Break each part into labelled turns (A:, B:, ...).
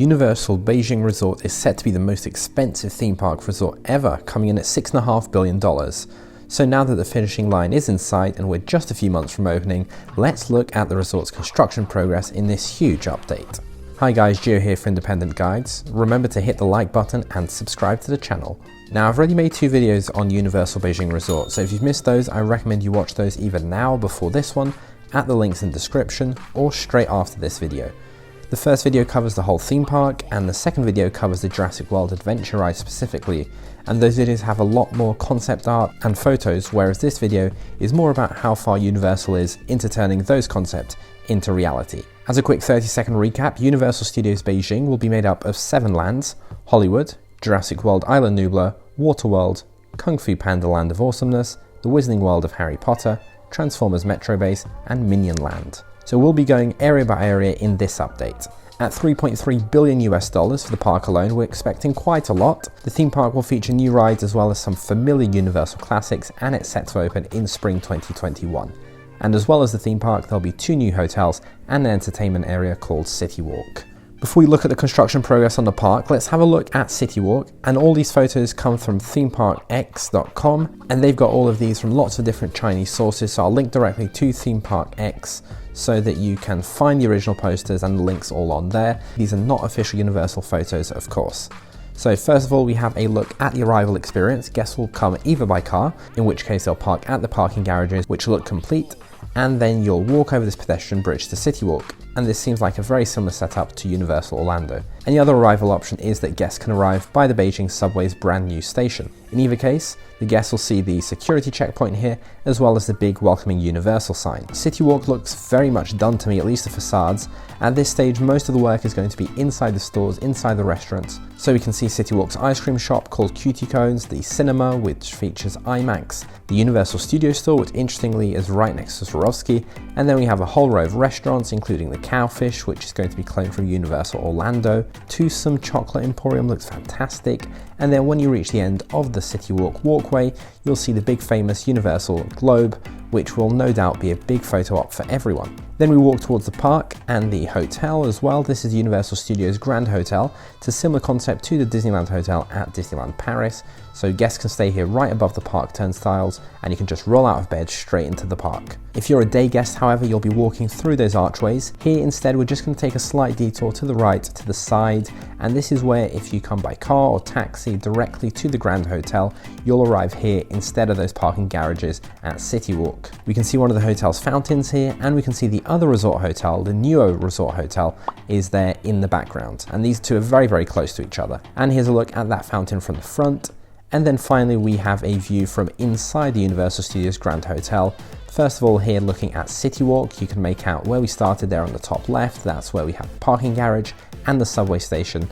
A: Universal Beijing Resort is set to be the most expensive theme park resort ever, coming in at $6.5 billion. So now that the finishing line is in sight and we're just a few months from opening, let's look at the resort's construction progress in this huge update. Hi guys, Gio here for Independent Guides. Remember to hit the like button and subscribe to the channel. Now I've already made 2 videos on Universal Beijing Resort, so if you've missed those, I recommend you watch those either now before this one, at the links in the description, or straight after this video. The first video covers the whole theme park, and the second video covers the Jurassic World adventure ride specifically, and those videos have a lot more concept art and photos, whereas this video is more about how far Universal is into turning those concepts into reality. As a quick 30-second recap, Universal Studios Beijing will be made up of 7 lands: Hollywood, Jurassic World Isla Nublar, WaterWorld, Kung Fu Panda Land of Awesomeness, the Wizarding World of Harry Potter, Transformers Metrobase, and Minion Land. So we'll be going area by area in this update. At $3.3 billion for the park alone, we're expecting quite a lot. The theme park will feature new rides as well as some familiar Universal classics, and it's set to open in spring 2021. And as well as the theme park, there'll be 2 new hotels and an entertainment area called CityWalk. Before we look at the construction progress on the park, let's have a look at CityWalk, and all these photos come from themeparkx.com, and they've got all of these from lots of different Chinese sources, so I'll link directly to themeparkx so that you can find the original posters and the links all on there. These are not official Universal photos, of course. So first of all, we have a look at the arrival experience. Guests will come either by car, in which case they'll park at the parking garages, which look complete, and then you'll walk over this pedestrian bridge to CityWalk. And this seems like a very similar setup to Universal Orlando. And the other arrival option is that guests can arrive by the Beijing subway's brand new station. In either case, the guests will see the security checkpoint here, as well as the big welcoming Universal sign. CityWalk looks very much done to me, at least the facades. At this stage, most of the work is going to be inside the stores, inside the restaurants. So we can see CityWalk's ice cream shop called Cutie Cones, the cinema, which features IMAX, the Universal Studio store, which interestingly is right next to Swarovski, and then we have a whole row of restaurants, including the Cowfish, which is going to be cloned from Universal Orlando. Twosome Chocolate Emporium looks fantastic, and then when you reach the end of the CityWalk walkway, you'll see the big famous Universal globe, which will no doubt be a big photo op for everyone. Then we walk towards the park and the hotel as well. This is Universal Studios Grand Hotel. It's a similar concept to the Disneyland Hotel at Disneyland Paris, so guests can stay here right above the park turnstiles, and you can just roll out of bed straight into the park. If you're a day guest, however, you'll be walking through those archways. Here instead, we're just going to take a slight detour to the right, to the side, and this is where if you come by car or taxi directly to the Grand Hotel, you'll arrive here instead of those parking garages at CityWalk. We can see one of the hotel's fountains here, and we can see the other resort hotel, the Nuo Resort Hotel, is there in the background, and these two are very, very close to each other. And here's a look at that fountain from the front. And then finally we have a view from inside the Universal Studios Grand Hotel. First of all, here looking at CityWalk, you can make out where we started there on the top left. That's where we have the parking garage and the subway station.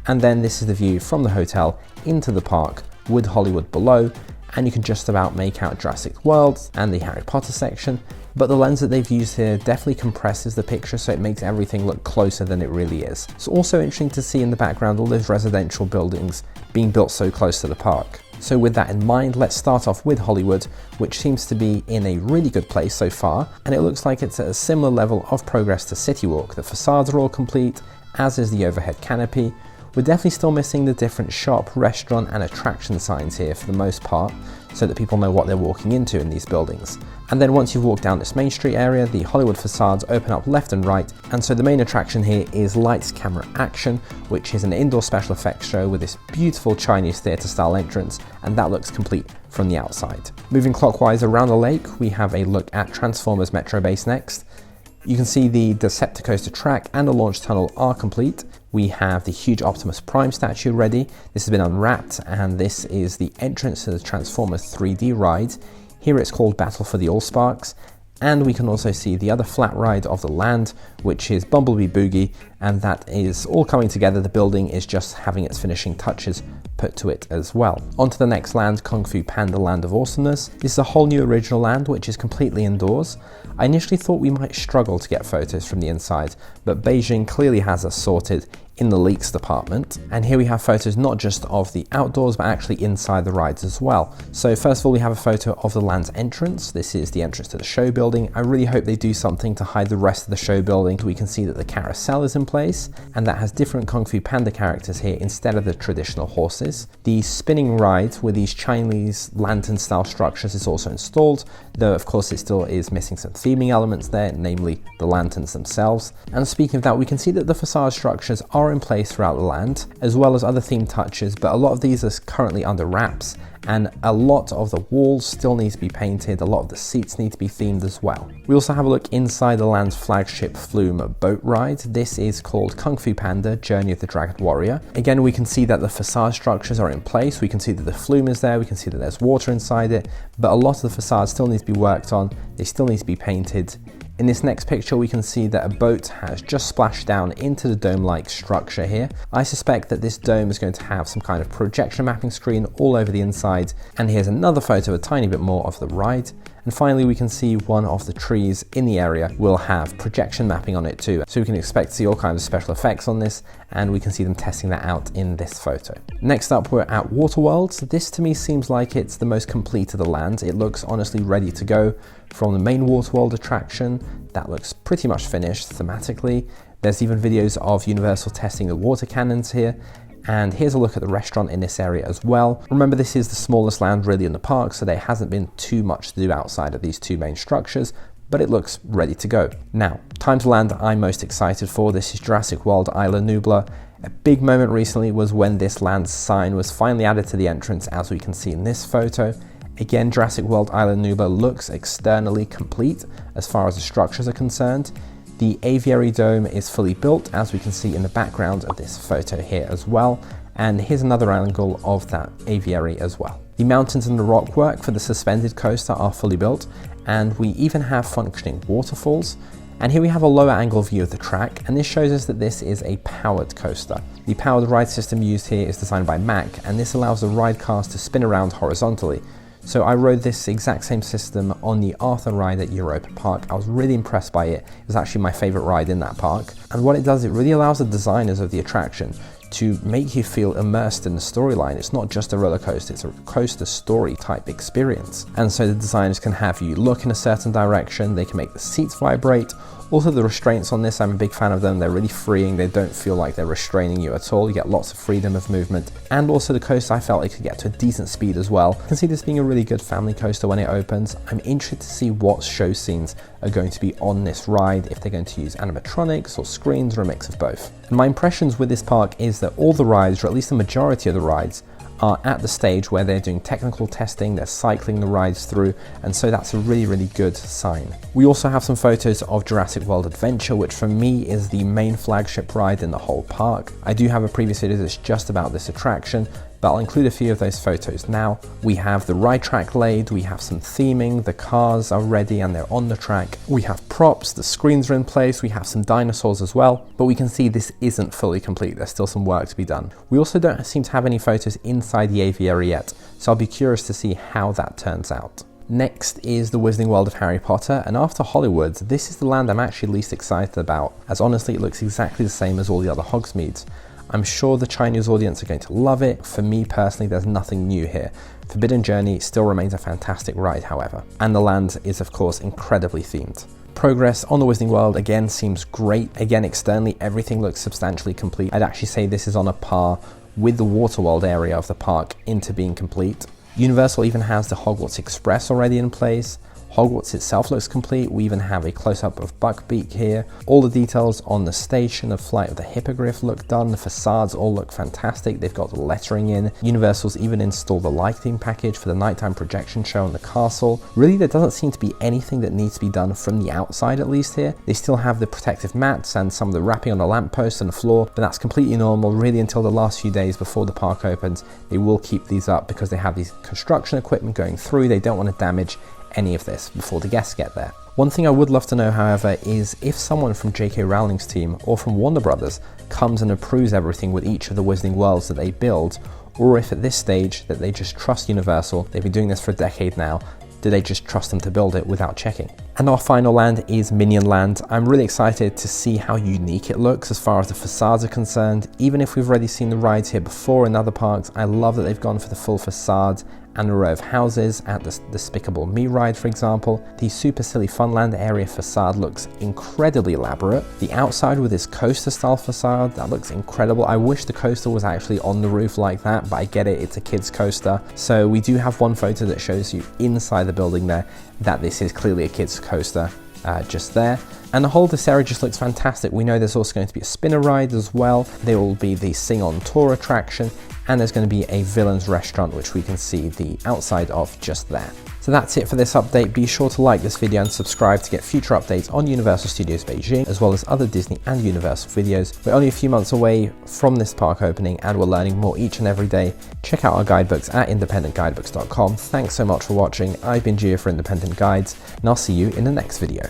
A: And then this is the view from the hotel into the park with Hollywood below, and you can just about make out Jurassic World and the Harry Potter section. But the lens that they've used here definitely compresses the picture, so it makes everything look closer than it really is. It's also interesting to see in the background all those residential buildings being built so close to the park. So with that in mind, let's start off with Hollywood, which seems to be in a really good place so far, and it looks like it's at a similar level of progress to CityWalk. The facades are all complete, as is the overhead canopy. We're definitely still missing the different shop, restaurant and attraction signs here for the most part, so that people know what they're walking into in these buildings. And then once you've walked down this Main Street area, the Hollywood facades open up left and right, and so the main attraction here is Lights, Camera, Action, which is an indoor special effects show with this beautiful Chinese theatre style entrance, and that looks complete from the outside. Moving clockwise around the lake, we have a look at Transformers Metrobase next. You can see the Decepticoaster track and the launch tunnel are complete. We have the huge Optimus Prime statue ready. This has been unwrapped, and this is the entrance to the Transformers 3D ride. Here it's called Battle for the Allsparks, and we can also see the other flat ride of the land, which is Bumblebee Boogie, and that is all coming together. The building is just having its finishing touches put to it as well. On to the next land, Kung Fu Panda Land of Awesomeness. This is a whole new original land, which is completely indoors. I initially thought we might struggle to get photos from the inside, but Beijing clearly has us sorted in the leaks department. And here we have photos not just of the outdoors, but actually inside the rides as well. So first of all, we have a photo of the land's entrance. This is the entrance to the show building. I really hope they do something to hide the rest of the show building. We can see that the carousel is in place, and that has different Kung Fu Panda characters here instead of the traditional horses. The spinning ride with these Chinese lantern style structures is also installed, though of course it still is missing some theming elements there, namely the lanterns themselves. And speaking of that, we can see that the facade structures are in place throughout the land, as well as other theme touches, but a lot of these are currently under wraps, and a lot of the walls still need to be painted, a lot of the seats need to be themed as well. We also have a look inside the land's flagship flume boat ride. This is called Kung Fu Panda Journey of the Dragon Warrior. Again, we can see that the facade structures are in place, we can see that the flume is there, we can see that there's water inside it, but a lot of the facade still needs to be worked on, they still need to be painted. In this next picture, we can see that a boat has just splashed down into the dome-like structure here. I suspect that this dome is going to have some kind of projection mapping screen all over the inside. And here's another photo, a tiny bit more of the ride. And finally, we can see one of the trees in the area will have projection mapping on it too. So we can expect to see all kinds of special effects on this, and we can see them testing that out in this photo. Next up, we're at WaterWorld. This to me seems like it's the most complete of the land. It looks honestly ready to go. From the main WaterWorld attraction, that looks pretty much finished thematically. There's even videos of Universal testing the water cannons here. And here's a look at the restaurant in this area as well. Remember, this is the smallest land really in the park, so there hasn't been too much to do outside of these two main structures, but it looks ready to go. Now, time to land I'm most excited for. This is Jurassic World Isla Nublar. A big moment recently was when this land's sign was finally added to the entrance, as we can see in this photo. Again, Jurassic World Isla Nublar looks externally complete as far as the structures are concerned. The aviary dome is fully built, as we can see in the background of this photo here as well. And here's another angle of that aviary as well. The mountains and the rock work for the suspended coaster are fully built, and we even have functioning waterfalls. And here we have a lower angle view of the track, and this shows us that this is a powered coaster. The powered ride system used here is designed by Mack, and this allows the ride cars to spin around horizontally. So I rode this exact same system on the Arthur ride at Europa Park. I was really impressed by it. It was actually my favorite ride in that park. And what it does, it really allows the designers of the attraction to make you feel immersed in the storyline. It's not just a roller coaster, it's a coaster story type experience. And so the designers can have you look in a certain direction, they can make the seats vibrate. Also, the restraints on this, I'm a big fan of them. They're really freeing. They don't feel like they're restraining you at all. You get lots of freedom of movement. And also the coaster, I felt it could get to a decent speed as well. I can see this being a really good family coaster when it opens. I'm interested to see what show scenes are going to be on this ride, if they're going to use animatronics or screens or a mix of both. And my impressions with this park is that all the rides, or at least the majority of the rides, are at the stage where they're doing technical testing, they're cycling the rides through, and so that's a really, really good sign. We also have some photos of Jurassic World Adventure, which for me is the main flagship ride in the whole park. I do have a previous video that's just about this attraction, but I'll include a few of those photos now. We have the ride track laid, we have some theming, the cars are ready and they're on the track. We have props, the screens are in place, we have some dinosaurs as well, but we can see this isn't fully complete. There's still some work to be done. We also don't seem to have any photos inside the aviary yet, so I'll be curious to see how that turns out. Next is the Wizarding World of Harry Potter, and after Hollywood, this is the land I'm actually least excited about, as honestly it looks exactly the same as all the other Hogsmeades. I'm sure the Chinese audience are going to love it. For me personally, there's nothing new here. Forbidden Journey still remains a fantastic ride, however, and the land is of course incredibly themed. Progress on the Wizarding World again seems great. Again, externally everything looks substantially complete. I'd actually say this is on a par with the WaterWorld area of the park into being complete. Universal even has the Hogwarts Express already in place. Hogwarts itself looks complete. We even have a close-up of Buckbeak here. All the details on the station of Flight of the Hippogriff look done. The facades all look fantastic. They've got the lettering in. Universal's even installed the lighting package for the nighttime projection show in the castle. Really, there doesn't seem to be anything that needs to be done from the outside, at least here. They still have the protective mats and some of the wrapping on the lampposts and the floor, but that's completely normal really until the last few days before the park opens. They will keep these up because they have these construction equipment going through. They don't want to damage any of this before the guests get there. One thing I would love to know, however, is if someone from J.K. Rowling's team or from Warner Brothers comes and approves everything with each of the Wizarding Worlds that they build, or if at this stage that they just trust Universal, they've been doing this for a decade now, did they just trust them to build it without checking? And our final land is Minion Land. I'm really excited to see how unique it looks as far as the facades are concerned. Even if we've already seen the rides here before in other parks, I love that they've gone for the full facade and a row of houses at the Despicable Me ride, for example. The Super Silly Funland area facade looks incredibly elaborate. The outside with this coaster style facade, that looks incredible. I wish the coaster was actually on the roof like that, but I get it, it's a kid's coaster. So we do have one photo that shows you inside the building there that this is clearly a kid's coaster. Just there, and the whole this area just looks fantastic. We know there's also going to be a spinner ride as well. There will be the Sing On Tour attraction, and there's going to be a Villains restaurant which we can see the outside of just there. So that's it for this update. Be sure to like this video and subscribe to get future updates on Universal Studios Beijing, as well as other Disney and Universal videos. We're only a few months away from this park opening, and we're learning more each and every day. Check out our guidebooks at independentguidebooks.com. Thanks so much for watching. I've been Gio for Independent Guides, and I'll see you in the next video.